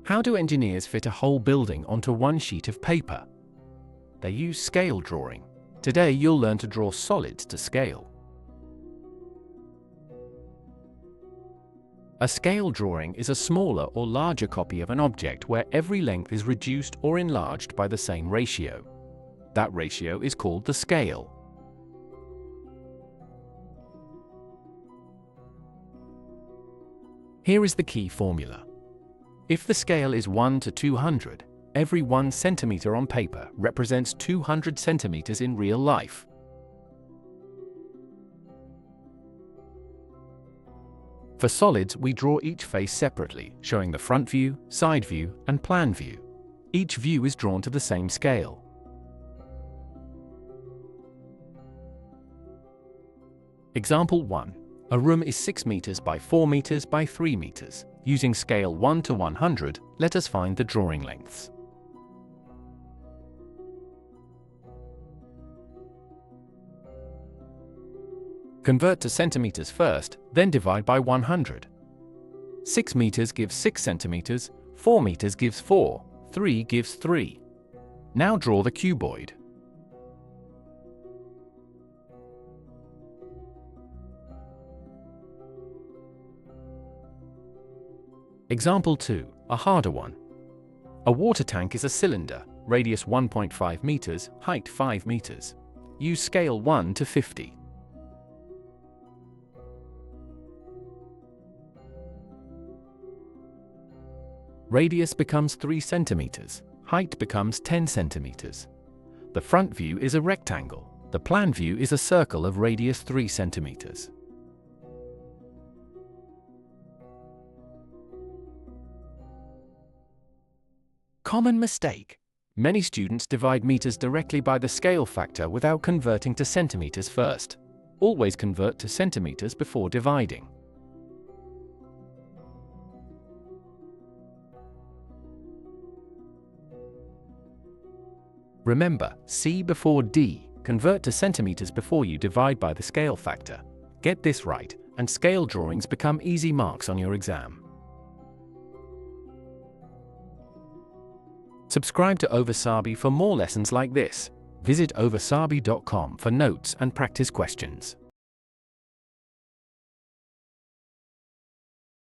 How do engineers fit a whole building onto one sheet of paper? They use scale drawing. Today you'll learn to draw solids to scale. A scale drawing is a smaller or larger copy of an object where every length is reduced or enlarged by the same ratio. That ratio is called the scale. Here is the key formula. If the scale is 1 to 200, every 1 centimeter on paper represents 200 centimeters in real life. For solids, we draw each face separately, showing the front view, side view, and plan view. Each view is drawn to the same scale. Example 1. A room is 6 meters by 4 meters by 3 meters. Using scale 1 to 100, let us find the drawing lengths. Convert to centimeters first, then divide by 100. 6 meters gives 6 centimeters, 4 meters gives 4, 3 gives 3. Now draw the cuboid. Example 2, a harder one. A water tank is a cylinder, radius 1.5 meters, height 5 meters. Use scale 1 to 50. Radius becomes 3 centimeters, height becomes 10 centimeters. The front view is a rectangle, the plan view is a circle of radius 3 centimeters. Common mistake. Many students divide meters directly by the scale factor without converting to centimeters first. Always convert to centimeters before dividing. Remember, C before D. Convert to centimeters before you divide by the scale factor. Get this right, and scale drawings become easy marks on your exam. Subscribe to Ovasaabi for more lessons like this. Visit ovasaabi.com for notes and practice questions.